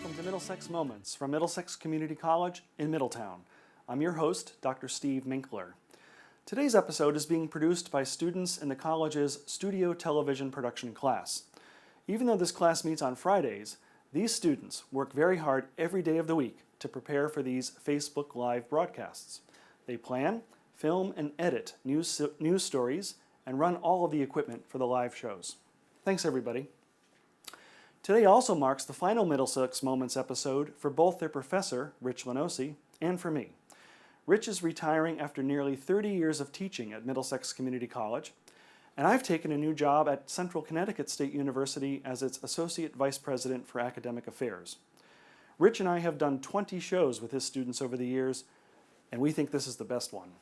welcome to Middlesex Moments from Middlesex Community College in Middletown. I'm your host, Dr. Steve Minkler. Today's episode is being produced by students in the college's studio television production class. Even though this class meets on Fridays, these students work very hard every day of the week to prepare for these Facebook Live broadcasts. They plan, film, and edit news stories and run all of the equipment for the live shows. Thanks, everybody. Today also marks the final Middlesex Moments episode for both their professor, Rich Lenosi, and for me. Rich is retiring after nearly 30 years of teaching at Middlesex Community College, and I've taken a new job at Central Connecticut State University as its Associate Vice President for Academic Affairs. Rich and I have done 20 shows with his students over the years, and we think this is the best one.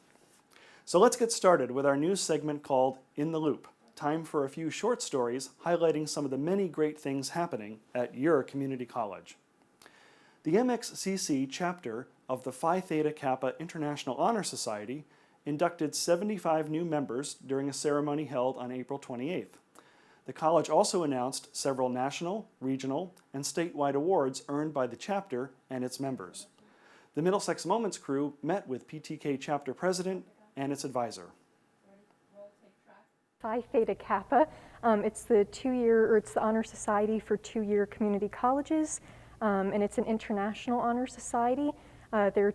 So let's get started with our news segment called In the Loop. Time for a few short stories highlighting some of the many great things happening at your community college. The MxCC chapter of the Phi Theta Kappa International Honor Society inducted 75 new members during a ceremony held on April 28th. The college also announced several national, regional, and statewide awards earned by the chapter and its members. The Middlesex Moments crew met with PTK chapter president and its advisor. Phi Theta Kappa. It's the honor society for two-year community colleges, and it's an international honor society. There are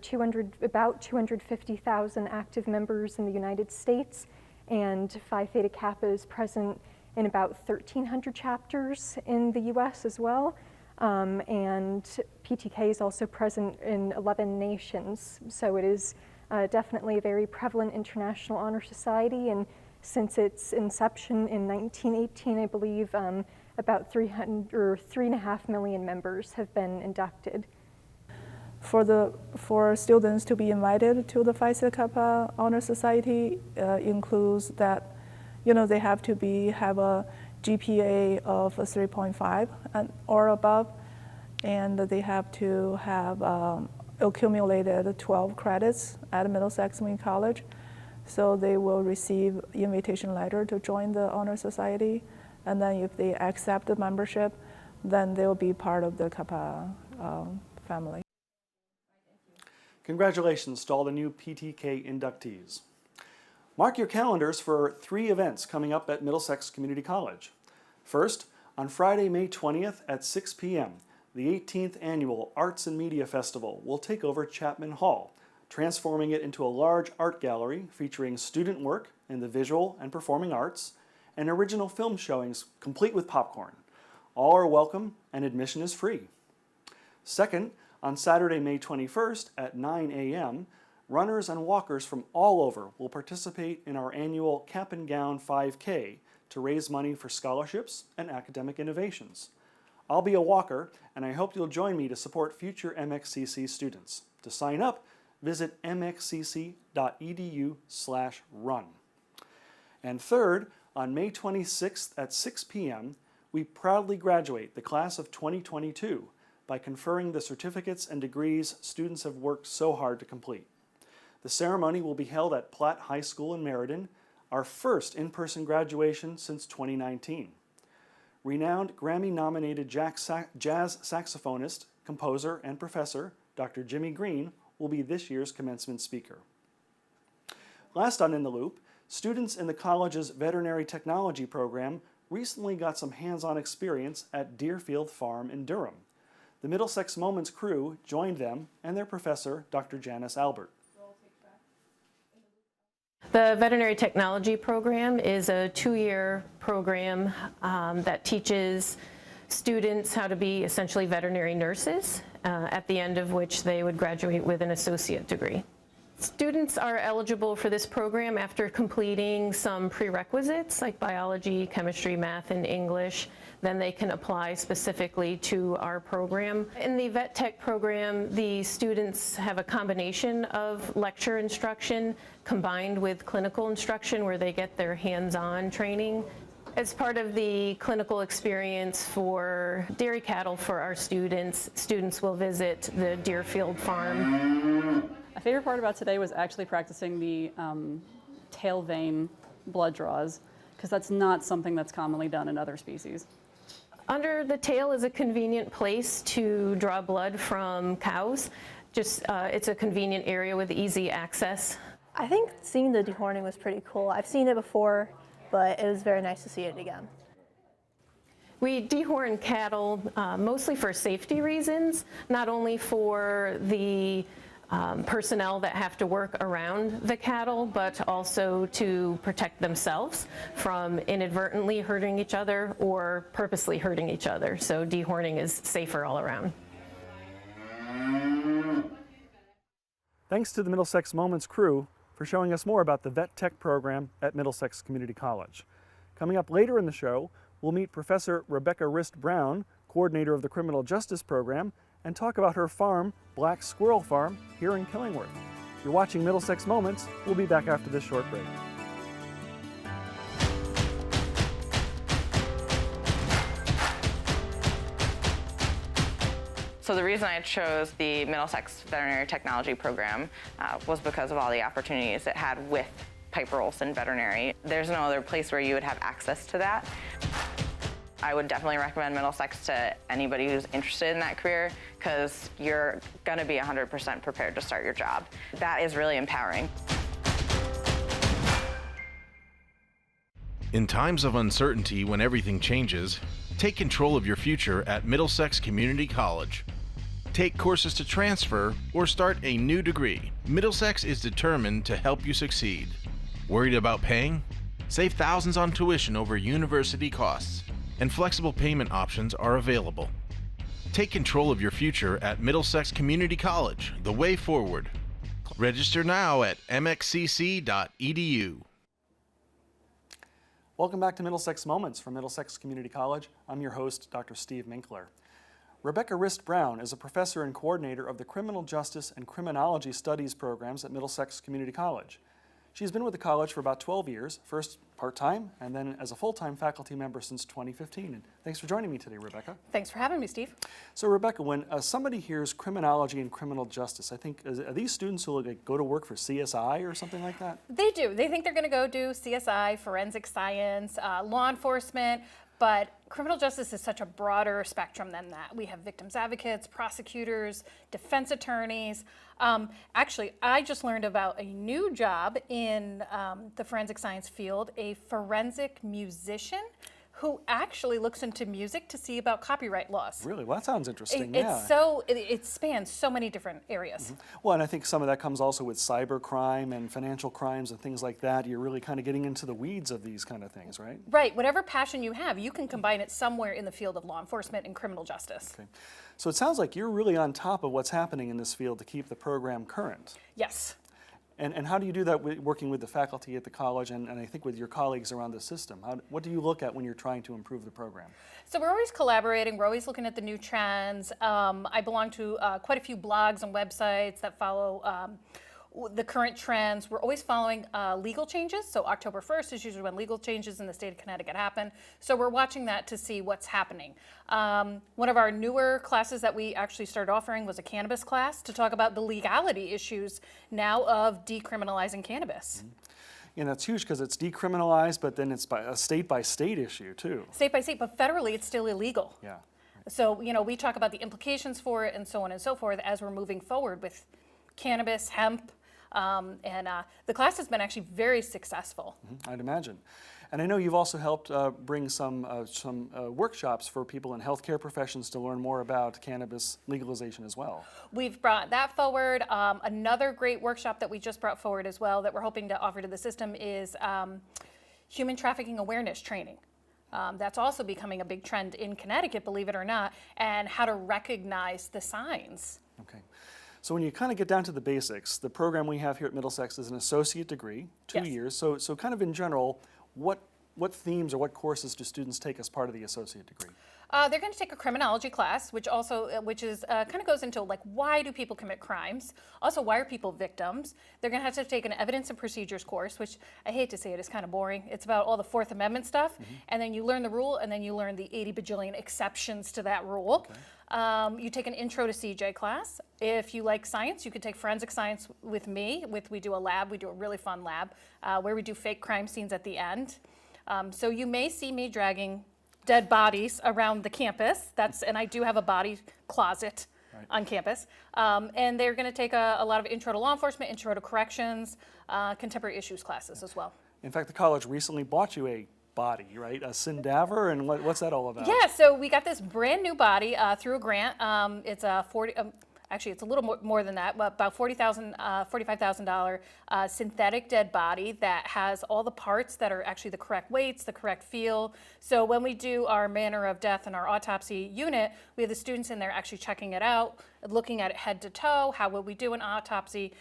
about 250,000 active members in the United States, and Phi Theta Kappa is present in about 1,300 chapters in the U.S. as well, and PTK is also present in 11 nations. So it is definitely a very prevalent international honor society, and since its inception in 1918, I believe about 3.5 million members have been inducted. For students to be invited to the Phi Theta Kappa Honor Society includes that, they have to have a GPA of 3.5 or above, and they have to have accumulated 12 credits at Middlesex Community College. So they will receive invitation letter to join the honor society, and then if they accept the membership, then they'll be part of the Kappa family. Congratulations to all the new PTK inductees. Mark your calendars for 3 events coming up at Middlesex Community College. First, on Friday, May 20th at 6 p.m., the 18th Annual Arts and Media Festival will take over Chapman Hall, transforming it into a large art gallery featuring student work in the visual and performing arts and original film showings complete with popcorn. All are welcome and admission is free. Second, on Saturday, May 21st at 9 a.m., runners and walkers from all over will participate in our annual Cap and Gown 5K to raise money for scholarships and academic innovations. I'll be a walker, and I hope you'll join me to support future MxCC students. To sign up, visit mxcc.edu/run. And third, on May 26th at 6 p.m., we proudly graduate the class of 2022 by conferring the certificates and degrees students have worked so hard to complete. The ceremony will be held at Platt High School in Meriden, our first in-person graduation since 2019. Renowned Grammy-nominated jazz saxophonist, composer, and professor, Dr. Jimmy Green, will be this year's commencement speaker. Last on In the Loop, students in the college's Veterinary Technology program recently got some hands-on experience at Deerfield Farm in Durham. The Middlesex Moments crew joined them and their professor, Dr. Janice Albert. The Veterinary Technology program is a 2-year program that teaches students how to be essentially veterinary nurses, at the end of which they would graduate with an associate degree. Students are eligible for this program after completing some prerequisites like biology, chemistry, math, and English. Then they can apply specifically to our program. In the Vet Tech program, the students have a combination of lecture instruction combined with clinical instruction where they get their hands-on training. As part of the clinical experience for dairy cattle for our students, students will visit the Deerfield farm. My favorite part about today was actually practicing the tail vein blood draws, because that's not something that's commonly done in other species. Under the tail is a convenient place to draw blood from cows. It's a convenient area with easy access. I think seeing the dehorning was pretty cool. I've seen it before, but it was very nice to see it again. We dehorn cattle mostly for safety reasons, not only for the personnel that have to work around the cattle, but also to protect themselves from inadvertently hurting each other or purposely hurting each other. So dehorning is safer all around. Thanks to the Middlesex Moments crew for showing us more about the Vet Tech program at Middlesex Community College. Coming up later in the show, we'll meet Professor Rebecca Rist-Brown, coordinator of the Criminal Justice program, and talk about her farm, Black Squirrel Farm, here in Killingworth. You're watching Middlesex Moments. We'll be back after this short break. So the reason I chose the Middlesex Veterinary Technology program was because of all the opportunities it had with Piper Olson Veterinary. There's no other place where you would have access to that. I would definitely recommend Middlesex to anybody who's interested in that career because you're going to be 100% prepared to start your job. That is really empowering. In times of uncertainty when everything changes, take control of your future at Middlesex Community College. Take courses to transfer or start a new degree. Middlesex is determined to help you succeed. Worried about paying? Save thousands on tuition over university costs, and flexible payment options are available. Take control of your future at Middlesex Community College, the way forward. Register now at MxCC.edu. Welcome back to Middlesex Moments from Middlesex Community College. I'm your host, Dr. Steve Minkler. Rebecca Rist-Brown is a professor and coordinator of the Criminal Justice and Criminology Studies programs at Middlesex Community College. She's been with the college for about 12 years, first part-time and then as a full-time faculty member since 2015. And thanks for joining me today, Rebecca. Thanks for having me, Steve. So Rebecca, when somebody hears criminology and criminal justice, I think, are these students who like, go to work for CSI or something like that? They do. They think they're going to go do CSI, forensic science, law enforcement, but criminal justice is such a broader spectrum than that. We have victims advocates, prosecutors, defense attorneys. Actually, I just learned about a new job in the forensic science field, a forensic musician who actually looks into music to see about copyright laws. Really? Well, that sounds interesting, It spans so many different areas. Mm-hmm. Well, and I think some of that comes also with cyber crime and financial crimes and things like that. You're really kind of getting into the weeds of these kind of things, right? Right. Whatever passion you have, you can combine it somewhere in the field of law enforcement and criminal justice. Okay. So it sounds like you're really on top of what's happening in this field to keep the program current. Yes. And how do you do that working with the faculty at the college and I think with your colleagues around the system? What do you look at when you're trying to improve the program? So we're always collaborating. We're always looking at the new trends. I belong to quite a few blogs and websites that follow the current trends. We're always following legal changes. So October 1st is usually when legal changes in the state of Connecticut happen. So we're watching that to see what's happening. One of our newer classes that we actually started offering was a cannabis class to talk about the legality issues now of decriminalizing cannabis. Mm-hmm. And that's huge because it's decriminalized, but then it's a state-by-state issue too. State by state, but federally it's still illegal. Yeah. So, we talk about the implications for it and so on and so forth as we're moving forward with cannabis, hemp, and the class has been actually very successful. Mm-hmm. I'd imagine. And I know you've also helped bring some workshops for people in healthcare professions to learn more about cannabis legalization as well. We've brought that forward. Another great workshop that we just brought forward as well that we're hoping to offer to the system is human trafficking awareness training. That's also becoming a big trend in Connecticut, believe it or not, and how to recognize the signs. Okay. So when you kind of get down to the basics, the program we have here at Middlesex is an associate degree, 2 Yes. years. So kind of in general, what themes or what courses do students take as part of the associate degree? They're going to take a criminology class, which is kind of goes into like why do people commit crimes? Also, why are people victims? They're going to have to take an evidence and procedures course, which I hate to say it is kind of boring. It's about all the Fourth Amendment stuff, and then you learn the rule, and then you learn the 80 bajillion exceptions to that rule. Okay. You take an intro to CJ class. If you like science, you could take forensic science with me. We do a lab. We do a really fun lab where we do fake crime scenes at the end. So you may see me dragging dead bodies around the campus. And I do have a body closet on campus. And they're going to take a lot of intro to law enforcement, intro to corrections, contemporary issues classes as well. In fact, the college recently bought you a body, right? A Sindaver, and what's that all about? Yeah, so we got this brand new body through a grant. It's a actually it's a little more than that, but about $45,000 synthetic dead body that has all the parts that are actually the correct weights, the correct feel. So when we do our manner of death and our autopsy unit, we have the students in there actually checking it out, looking at it head to toe, how would we do an autopsy,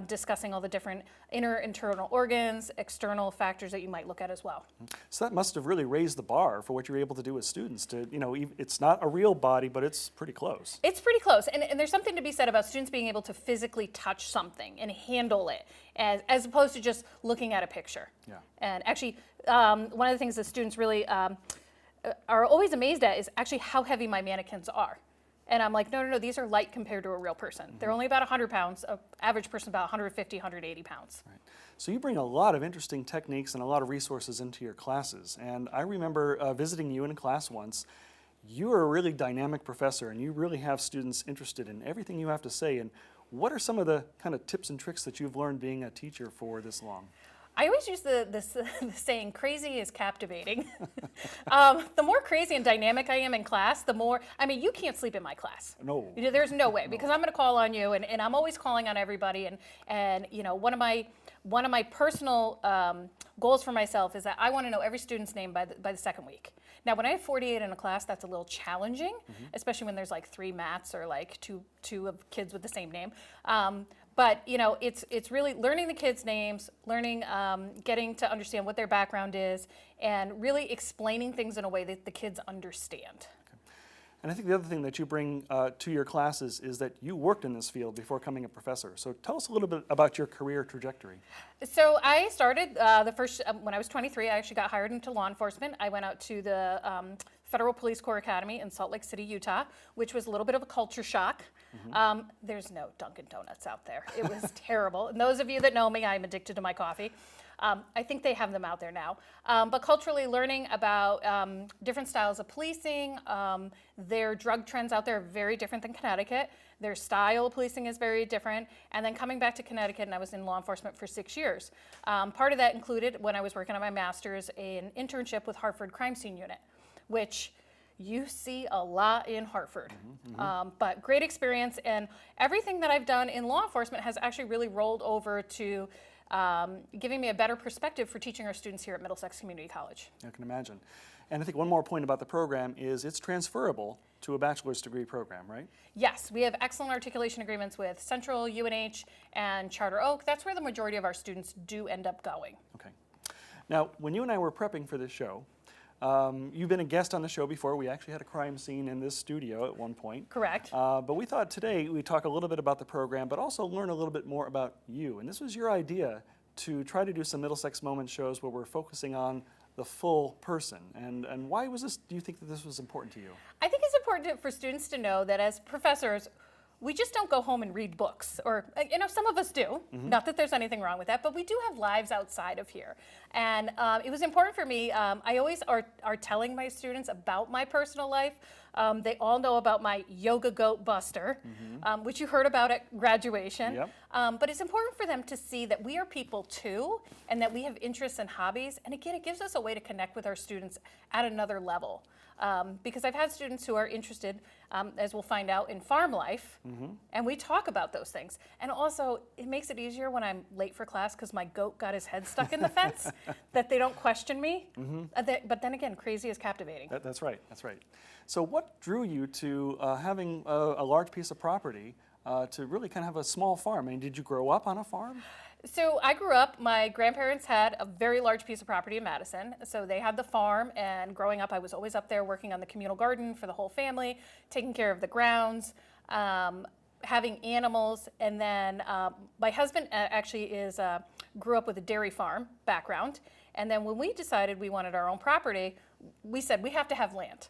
discussing all the different internal organs, external factors that you might look at as well. So that must have really raised the bar for what you're able to do with students. To, you know, it's not a real body, but it's pretty close. It's pretty close, and there's something to be said about students being able to physically touch something and handle it, as opposed to just looking at a picture. Yeah. And actually, one of the things that students really are always amazed at is actually how heavy my mannequins are. And I'm like, no, these are light compared to a real person. They're only about 100 pounds, an average person about 150, 180 pounds. Right. So you bring a lot of interesting techniques and a lot of resources into your classes. And I remember visiting you in a class once. You are a really dynamic professor, and you really have students interested in everything you have to say. And what are some of the kind of tips and tricks that you've learned being a teacher for this long? I always use the saying, crazy is captivating. The more crazy and dynamic I am in class, the more, I mean, you can't sleep in my class. No. There's no way, because I'm going to call on you, and I'm always calling on everybody. And you know, one of my personal goals for myself is that I want to know every student's name by the second week. Now, when I have 48 in a class, that's a little challenging, especially when there's like 3 Matts or like two of kids with the same name. But you know, it's really learning the kids' names, learning, getting to understand what their background is, and really explaining things in a way that the kids understand. Okay. And I think the other thing that you bring to your classes is that you worked in this field before becoming a professor. So tell us a little bit about your career trajectory. So I started when I was 23. I actually got hired into law enforcement. I went out to the Federal Police Corps Academy in Salt Lake City, Utah, which was a little bit of a culture shock. There's no Dunkin' Donuts out there. It was terrible. And those of you that know me, I'm addicted to my coffee. I think they have them out there now. But culturally learning about different styles of policing, their drug trends out there are very different than Connecticut. Their style of policing is very different. And then coming back to Connecticut, and I was in law enforcement for 6 years. Part of that included, when I was working on my master's, an internship with Hartford Crime Scene Unit, which you see a lot in Hartford. But great experience, and everything that I've done in law enforcement has actually really rolled over to giving me a better perspective for teaching our students here at Middlesex Community College. I can imagine. And I think one more point about the program is it's transferable to a bachelor's degree program, right? Yes, we have excellent articulation agreements with Central, UNH, and Charter Oak. That's where the majority of our students do end up going. Okay. Now, when you and I were prepping for this show, you've been a guest on the show before. We actually had a crime scene in this studio at one point. Correct. But we thought today we'd talk a little bit about the program, but also learn a little bit more about you. And this was your idea to try to do some Middlesex Moments shows where we're focusing on the full person. And why was this, do you think that this was important to you? I think it's important for students to know that as professors, we just don't go home and read books, or, you know, some of us do, not that there's anything wrong with that, but we do have lives outside of here. And it was important for me, I always are telling my students about my personal life. They all know about my yoga goat Buster, which you heard about at graduation. Yep. But it's important for them to see that we are people too, and that we have interests and hobbies. And again, it gives us a way to connect with our students at another level. Because I've had students who are interested, as we'll find out, in farm life, and we talk about those things. And also, it makes it easier when I'm late for class because my goat got his head stuck in the fence, that they don't question me. But then again, crazy is captivating. That's right, that's right. So what drew you to having a large piece of property to really kind of have a small farm? I mean, did you grow up on a farm? So I grew up, my grandparents had a very large piece of property in Madison. So they had the farm, and growing up I was always up there working on the communal garden for the whole family, taking care of the grounds, having animals. And then my husband actually grew up with a dairy farm background. And then when we decided we wanted our own property, we said we have to have land.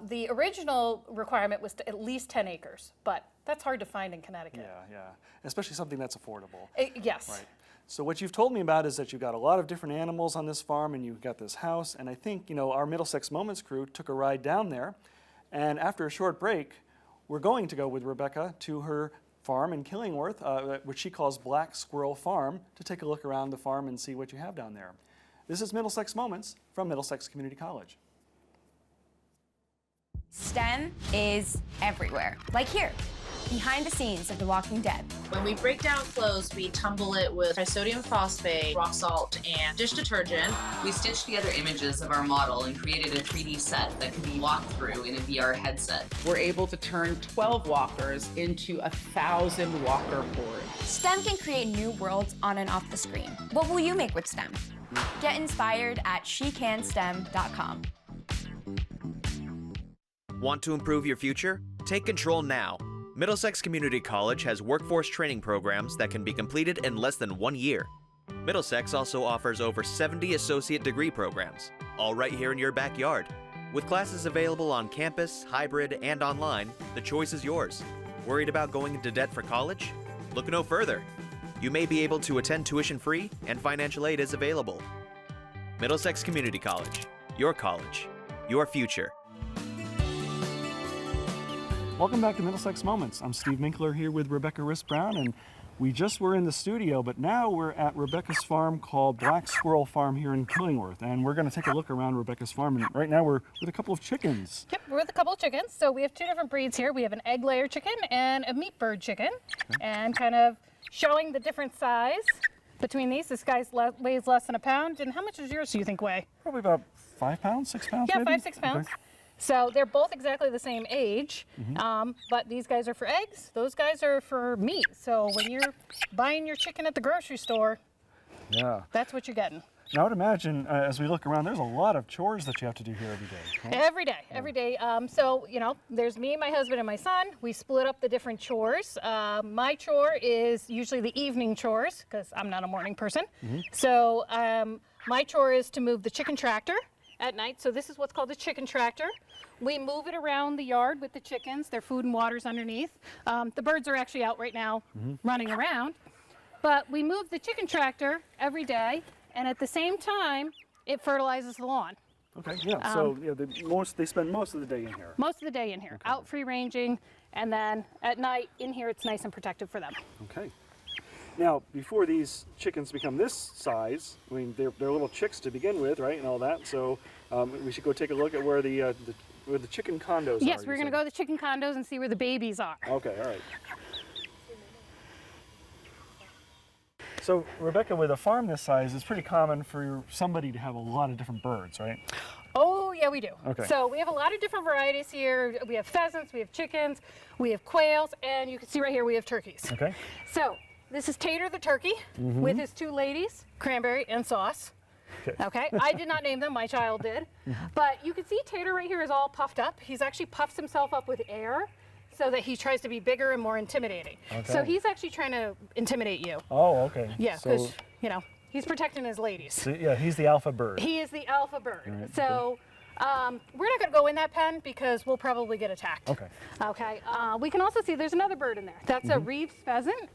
The original requirement was to at least 10 acres, but that's hard to find in Connecticut. Yeah. Especially something that's affordable. Yes. Right. So what you've told me about is that you've got a lot of different animals on this farm and you've got this house. And I think, our Middlesex Moments crew took a ride down there. And after a short break, we're going to go with Rebecca to her farm in Killingworth, which she calls Black Squirrel Farm, to take a look around the farm and see what you have down there. This is Middlesex Moments from Middlesex Community College. STEM is everywhere, like here, behind the scenes of The Walking Dead. When we break down clothes, we tumble it with trisodium phosphate, rock salt, and dish detergent. We stitched together images of our model and created a 3D set that could be walked through in a VR headset. We're able to turn 12 walkers into 1,000 walker boards. STEM can create new worlds on and off the screen. What will you make with STEM? Get inspired at shecanstem.com. Want to improve your future? Take control now. Middlesex Community College has workforce training programs that can be completed in less than 1 year. Middlesex also offers over 70 associate degree programs, all right here in your backyard. With classes available on campus, hybrid, and online, the choice is yours. Worried about going into debt for college? Look no further. You may be able to attend tuition free, and financial aid is available. Middlesex Community College, your future. Welcome back to Middlesex Moments. I'm Steve Minkler here with Rebecca Rist-Brown, and we just were in the studio, but now we're at Rebecca's farm called Black Squirrel Farm here in Killingworth, and we're going to take a look around Rebecca's farm, and right now we're with a couple of chickens. Yep, we're with a couple of chickens. So we have two different breeds here. We have an egg layer chicken and a meat bird chicken, and kind of showing the different size between these. This guy weighs less than a pound, and how much does yours, do you think, weigh? Probably about 5 pounds, 6 pounds Yeah, maybe? 5-6 pounds. Okay. So they're both exactly the same age, but these guys are for eggs, those guys are for meat. So when you're buying your chicken at the grocery store, that's what you're getting. Now I would imagine, as we look around, there's a lot of chores that you have to do here every day. Right? Every day. So, there's me, my husband, and my son. We split up the different chores. My chore is usually the evening chores, because I'm not a morning person. So my chore is to move the chicken tractor at night. So this is what's called the chicken tractor. We move it around the yard with the chickens. Their food and water's underneath. The birds are actually out right now running around. But we move the chicken tractor every day, and at the same time, it fertilizes the lawn. Okay, yeah, so they spend most of the day in here. Most of the day in here, out free ranging, and then at night in here it's nice and protected for them. Okay. Now, before these chickens become this size, I mean, they're little chicks to begin with, right, and all that. So we should go take a look at where the chicken condos are. Yes, we're going to go to the chicken condos and see where the babies are. Okay, all right. So, Rebecca, with a farm this size, it's pretty common for somebody to have a lot of different birds, right? Oh, yeah, we do. Okay. So we have a lot of different varieties here. We have pheasants, we have chickens, we have quails, and you can see right here we have turkeys. Okay. So this is Tater the turkey with his two ladies, Cranberry and Sauce. Okay. I did not name them, my child did. But you can see Tater right here is all puffed up. He's actually puffs himself up with air so that he tries to be bigger and more intimidating. Okay. So he's actually trying to intimidate you. Oh, okay. Yeah, because, he's protecting his ladies. So, yeah, he's the alpha bird. He is the alpha bird. Right. So we're not going to go in that pen because we'll probably get attacked. Okay. Okay. We can also see there's another bird in there. That's a Reeves pheasant.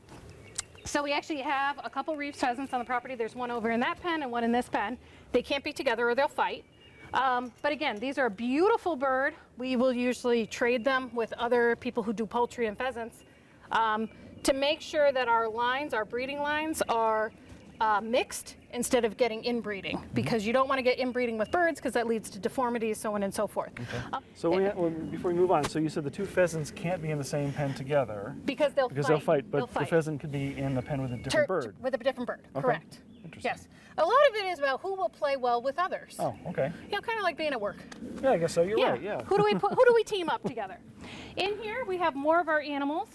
So we actually have a couple Reeves pheasants on the property. There's one over in that pen and one in this pen. They can't be together or they'll fight. But again, these are a beautiful bird. We will usually trade them with other people who do poultry and pheasants to make sure that our lines, our breeding lines, are mixed instead of getting inbreeding, because you don't want to get inbreeding with birds because that leads to deformities, so on and so forth. Okay. So before we move on, so you said the two pheasants can't be in the same pen together. Because they'll fight. But the pheasant could be in the pen with a different bird. With a different bird, okay. Correct. Interesting. Yes. A lot of it is about who will play well with others. Oh, okay. Kind of like being at work. Yeah, I guess so. You're right. Yeah. Who do we team up together? In here we have more of our animals.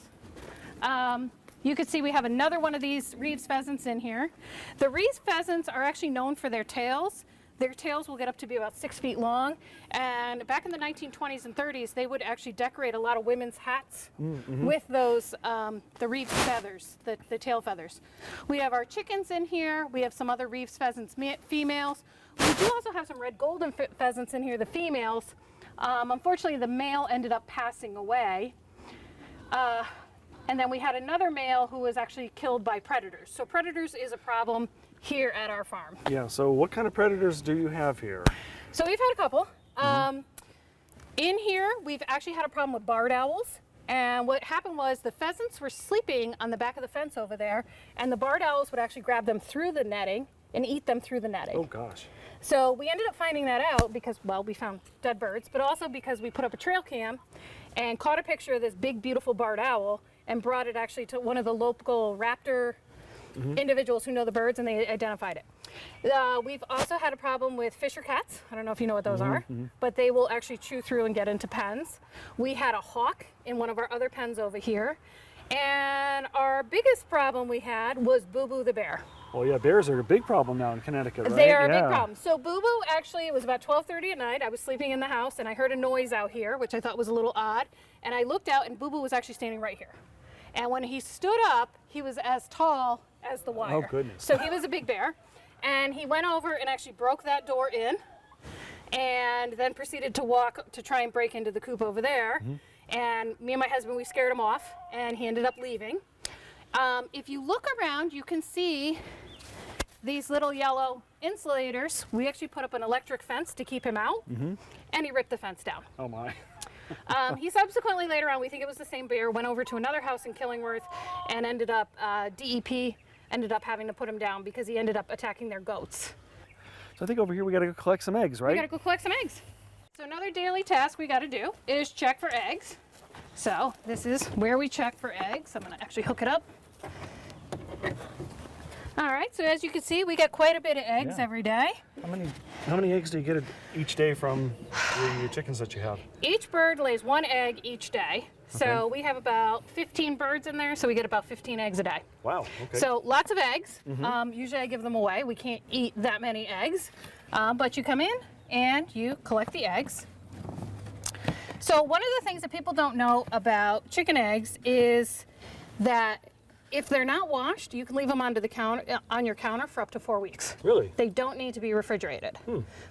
You can see we have another one of these Reeves pheasants in here. The Reeves pheasants are actually known for their tails. Their tails will get up to be about 6 feet long. And back in the 1920s and 30s, they would actually decorate a lot of women's hats with those, the Reeves feathers, the tail feathers. We have our chickens in here. We have some other Reeves pheasants females. We do also have some red golden pheasants in here, the females. Unfortunately, the male ended up passing away. And then we had another male who was actually killed by predators. So predators is a problem here at our farm. Yeah, so what kind of predators do you have here? So we've had a couple. In here, we've actually had a problem with barred owls. And what happened was the pheasants were sleeping on the back of the fence over there, and the barred owls would actually grab them through the netting and eat them through the netting. Oh gosh. So we ended up finding that out because, well, we found dead birds, but also because we put up a trail cam and caught a picture of this big, beautiful barred owl and brought it actually to one of the local raptor individuals who know the birds, and they identified it. We've also had a problem with fisher cats. I don't know if you know what those are, but they will actually chew through and get into pens. We had a hawk in one of our other pens over here. And our biggest problem we had was Boo Boo the bear. Well, yeah, bears are a big problem now in Connecticut, right? They are a big problem. So Boo Boo, actually, it was about 12:30 at night. I was sleeping in the house, and I heard a noise out here, which I thought was a little odd. And I looked out, and Boo Boo was actually standing right here. And when he stood up, he was as tall as the wire. Oh, goodness. So he was a big bear. And he went over and actually broke that door in, and then proceeded to walk to try and break into the coop over there. And me and my husband, we scared him off, and he ended up leaving. If you look around, you can see these little yellow insulators. We actually put up an electric fence to keep him out, and he ripped the fence down. Oh my. He subsequently, later on, we think it was the same bear, went over to another house in Killingworth and ended up, DEP ended up having to put him down because he ended up attacking their goats. So I think over here we got to go collect some eggs, right? We got to go collect some eggs. So another daily task we got to do is check for eggs. So this is where we check for eggs. I'm going to actually hook it up. All right, so as you can see, we get quite a bit of eggs every day. How many eggs do you get each day from the chickens that you have? Each bird lays one egg each day. So we have about 15 birds in there, so we get about 15 eggs a day. Wow, okay. So lots of eggs. Usually I give them away. We can't eat that many eggs. But you come in and you collect the eggs. So one of the things that people don't know about chicken eggs is that if they're not washed, you can leave them on your counter for up to 4 weeks. Really? They don't need to be refrigerated.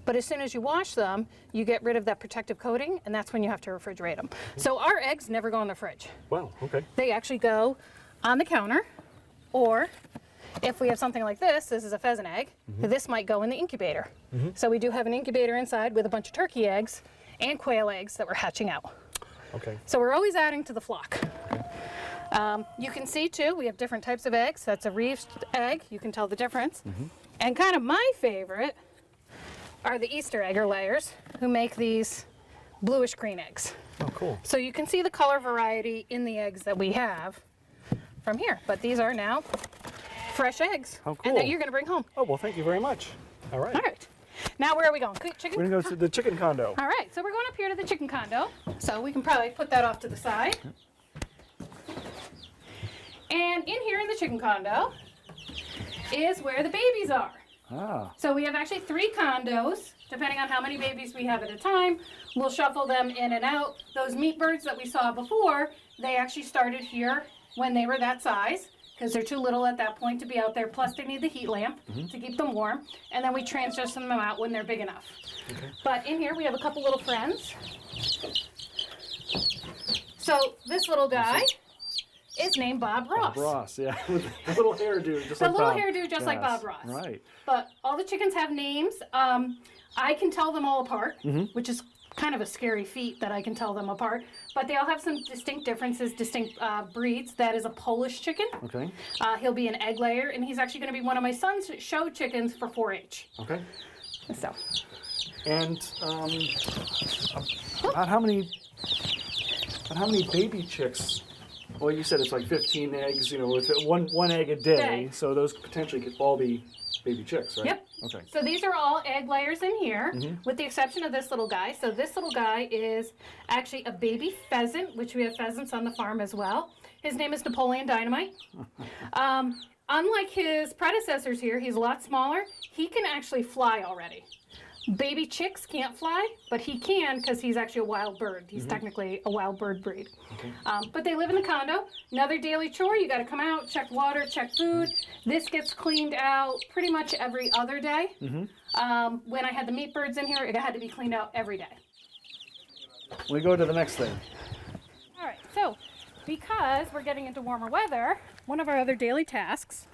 But as soon as you wash them, you get rid of that protective coating, and that's when you have to refrigerate them. So our eggs never go in the fridge. Wow, okay. They actually go on the counter, or if we have something like this is a pheasant egg, this might go in the incubator. So we do have an incubator inside with a bunch of turkey eggs and quail eggs that we're hatching out. Okay. So we're always adding to the flock. You can see too, we have different types of eggs. That's a reefed egg, you can tell the difference. And kind of my favorite are the Easter egger layers, who make these bluish green eggs. Oh, cool. So you can see the color variety in the eggs that we have from here. But these are now fresh eggs. Oh, cool. And that you're going to bring home. Oh, well, thank you very much. All right. All right. Now where are we going? Chicken? We're going to go to the chicken condo. All right, so we're going up here to the chicken condo. So we can probably put that off to the side. And in here in the chicken condo is where the babies are. So we have actually 3 condos. Depending on how many babies we have at a time, we'll shuffle them in and out. Those meat birds that we saw before, they actually started here when they were that size, because they're too little at that point to be out there. Plus they need the heat lamp to keep them warm. And then we transition them out when they're big enough. But in here we have a couple little friends. So this little guy is named Bob Ross. Bob Ross, yeah, with the little hairdo, just like Bob. The little hairdo, just like Bob Ross. Right. But all the chickens have names. I can tell them all apart, which is kind of a scary feat that I can tell them apart. But they all have some distinct differences, distinct breeds. That is a Polish chicken. Okay. He'll be an egg layer, and he's actually going to be one of my son's show chickens for 4-H. Okay. So. And about how many baby chicks? Well, you said it's like 15 eggs, you know, with one egg a day. So those potentially could all be baby chicks, right? Yep. Okay. So these are all egg layers in here, with the exception of this little guy. So this little guy is actually a baby pheasant, which we have pheasants on the farm as well. His name is Napoleon Dynamite. Unlike his predecessors here, he's a lot smaller. He can actually fly already. Baby chicks can't fly, but he can because he's actually a wild bird. He's technically a wild bird breed. Okay. But they live in the condo. Another daily chore, you got to come out, check water, check food. This gets cleaned out pretty much every other day. When I had the meat birds in here, it had to be cleaned out every day. we go to the next thing. All right, so because we're getting into warmer weather, one of our other daily tasks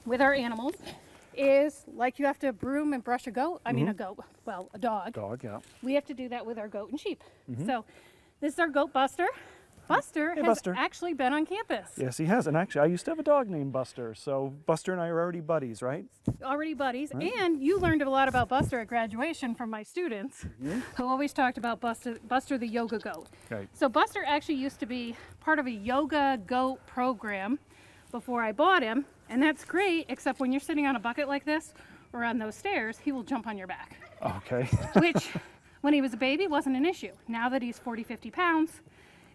with our animals is like you have to broom and brush a goat. I mean a goat, well, a dog. Dog, yeah. We have to do that with our goat and sheep. So this is our goat Buster. Buster has Buster. actually been on campus. Yes, he has. And actually, I used to have a dog named Buster. So Buster and I are already buddies, right? Already buddies. And you learned a lot about Buster at graduation from my students who always talked about Buster the yoga goat. Okay. So Buster actually used to be part of a yoga goat program before I bought him. And that's great, except when you're sitting on a bucket like this or on those stairs, he will jump on your back. Okay. Which, when he was a baby, wasn't an issue. Now that he's 40, 50 pounds,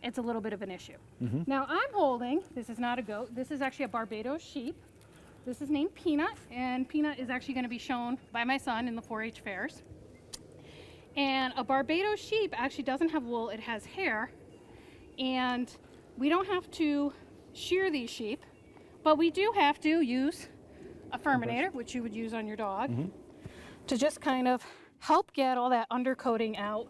it's a little bit of an issue. Now I'm holding, this is not a goat, this is actually a Barbados sheep. This is named Peanut, and Peanut is actually going to be shown by my son in the 4-H fairs. And a Barbados sheep actually doesn't have wool, it has hair. And we don't have to shear these sheep, but we do have to use a Furminator, which you would use on your dog, to just kind of help get all that undercoating out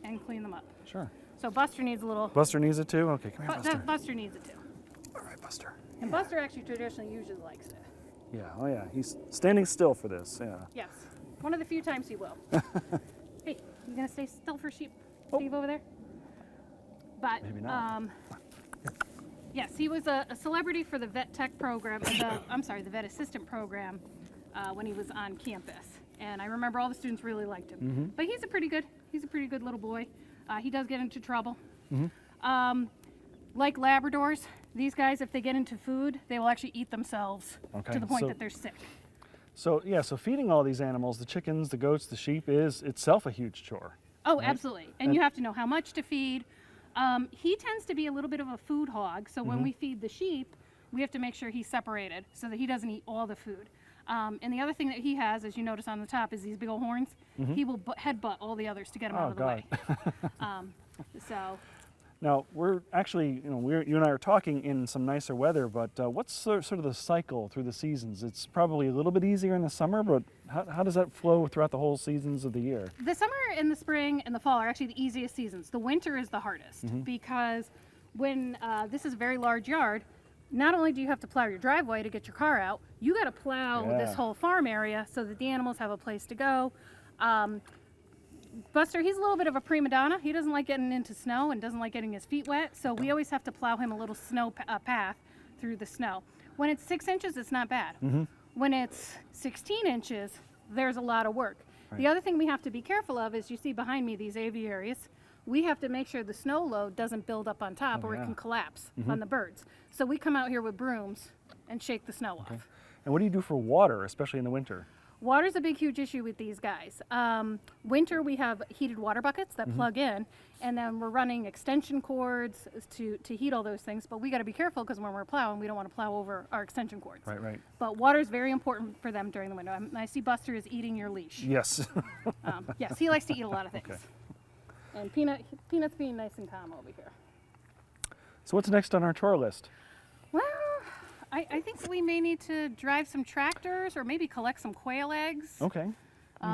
and clean them up. Sure. So Buster needs a little... Buster needs it too? Okay, come here, Buster. Buster needs it too. All right, Buster. And Buster actually traditionally usually likes it. Yeah, oh yeah, he's standing still for this, yeah. Yes. One of the few times he will. Hey, you gonna stay still for sheep, Steve, over there? But, maybe not. Yes, he was a celebrity for the vet tech program, the vet assistant program when he was on campus. And I remember all the students really liked him. But he's a pretty good little boy. He does get into trouble. Like Labradors, these guys, if they get into food, they will actually eat themselves to the point that they're sick. So yeah, so feeding all these animals, the chickens, the goats, the sheep, is itself a huge chore. Oh, right? Absolutely. And you have to know how much to feed. He tends to be a little bit of a food hog, so when we feed the sheep, we have to make sure he's separated so that he doesn't eat all the food. And the other thing that he has, as you notice on the top, is these big old horns. He will headbutt all the others to get him out of the way. So. Now, we're actually, you and I are talking in some nicer weather, but what's sort of the cycle through the seasons? It's probably a little bit easier in the summer, but how does that flow throughout the whole seasons of the year? The summer and the spring and the fall are actually the easiest seasons. The winter is the hardest because when this is a very large yard, not only do you have to plow your driveway to get your car out, you got to plow this whole farm area so that the animals have a place to go. Buster, he's a little bit of a prima donna. He doesn't like getting into snow and doesn't like getting his feet wet, so we always have to plow him a little snow path through the snow. When it's 6 inches, it's not bad. When it's 16 inches, there's a lot of work. Right. The other thing we have to be careful of is you see behind me these aviaries. We have to make sure the snow load doesn't build up on top or it can collapse on the birds. So we come out here with brooms and shake the snow off. And what do you do for water, especially in the winter? Water's a big, huge issue with these guys. Winter, we have heated water buckets that plug in, and then we're running extension cords to heat all those things, but we got to be careful because when we're plowing, we don't want to plow over our extension cords. Right. But water is very important for them during the winter. I see Buster is eating your leash. Yes. Yes, he likes to eat a lot of things. And Peanut's being nice and calm over here. So what's next on our chore list? Well, I think we may need to drive some tractors or maybe collect some quail eggs. Okay.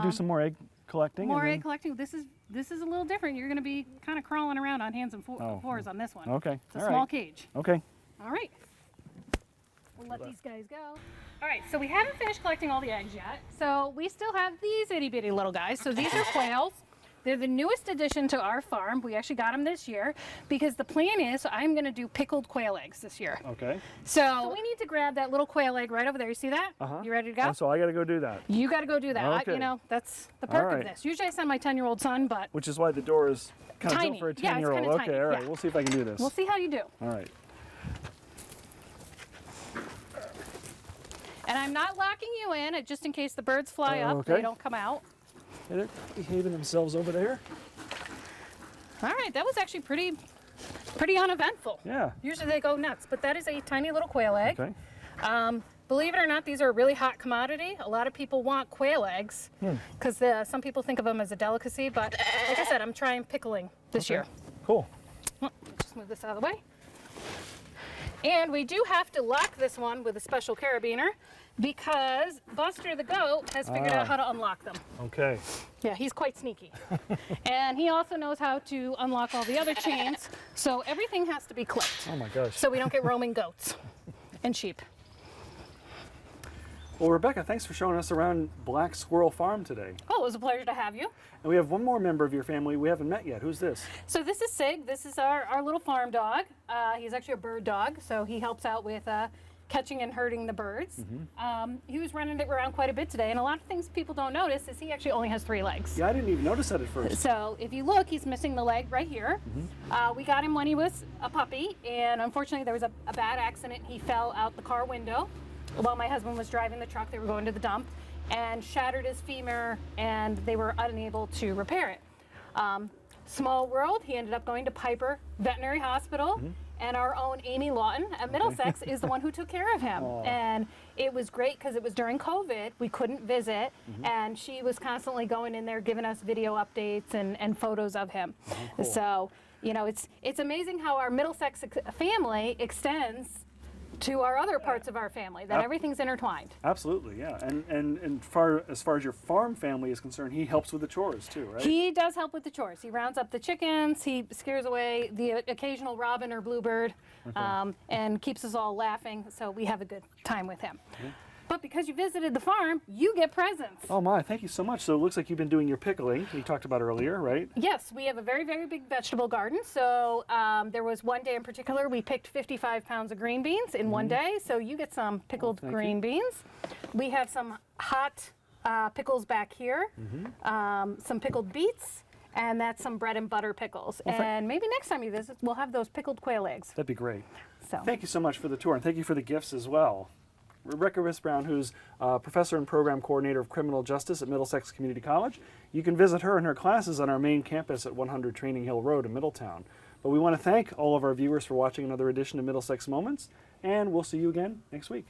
Do some more egg collecting. More egg collecting. This is a little different. You're going to be kind of crawling around on hands and fours on this one. Okay. It's a small cage. Okay. All right. We'll let these guys go. All right, so we haven't finished collecting all the eggs yet. So we still have these itty bitty little guys. So these are quails. They're the newest addition to our farm. We actually got them this year because the plan is I'm going to do pickled quail eggs this year. Okay. So we need to grab that little quail egg right over there. You see that? You ready to go? So I got to go do that. You got to go do that. Okay. That's the perk of this. Usually I send my 10-year-old son, but... Which is why the door is kind of tiny. built for a 10-year-old. Yeah, it's kind of okay, tiny. all right. Yeah. We'll see if I can do this. We'll see how you do. All right. And I'm not locking you in, just in case the birds fly up, they don't come out. They're behaving themselves over there. All right, that was actually pretty uneventful. Yeah. Usually they go nuts, but that is a tiny little quail egg. Okay. Believe it or not, these are a really hot commodity. A lot of people want quail eggs because some people think of them as a delicacy, but like I said, I'm trying pickling this year. Cool. Just move this out of the way. And we do have to lock this one with a special carabiner. because Buster the goat has figured out how to unlock them. Okay. Yeah, he's quite sneaky. And he also knows how to unlock all the other chains, so everything has to be clipped. Oh my gosh. So we don't get roaming goats and sheep. Well, Rebecca, thanks for showing us around Black Squirrel Farm today. Oh, it was a pleasure to have you. And we have one more member of your family we haven't met yet. Who's this? So this is Sig. This is our little farm dog. He's actually a bird dog, so he helps out with catching and herding the birds. He was running it around quite a bit today, and a lot of things people don't notice is he actually only has 3 legs. Yeah, I didn't even notice that at first. So if you look, he's missing the leg right here. We got him when he was a puppy, and unfortunately there was a bad accident. He fell out the car window while my husband was driving the truck. They were going to the dump and shattered his femur, and they were unable to repair it. Small world, he ended up going to Piper Veterinary Hospital, and our own Amy Lawton at Middlesex is the one who took care of him. And it was great because it was during COVID, we couldn't visit, and she was constantly going in there giving us video updates and photos of him. Cool. So, you know, it's amazing how our Middlesex family extends to our other parts of our family, that everything's intertwined. Absolutely, yeah. And as far as your farm family is concerned, he helps with the chores too, right? He does help with the chores. He rounds up the chickens, he scares away the occasional robin or bluebird, and keeps us all laughing, so we have a good time with him. But because you visited the farm, you get presents. Oh my, thank you so much. So it looks like you've been doing your pickling, you talked about earlier, right? Yes, we have a very, very big vegetable garden. So there was one day in particular, we picked 55 pounds of green beans in one day. So you get some pickled green beans. We have some hot pickles back here, some pickled beets, and that's some bread and butter pickles. And maybe next time you visit, we'll have those pickled quail eggs. That'd be great. So thank you so much for the tour, and thank you for the gifts as well. Rebecca Rist-Brown, who's professor and program coordinator of criminal justice at Middlesex Community College. You can visit her and her classes on our main campus at 100 Training Hill Road in Middletown. But we want to thank all of our viewers for watching another edition of Middlesex Moments, and we'll see you again next week.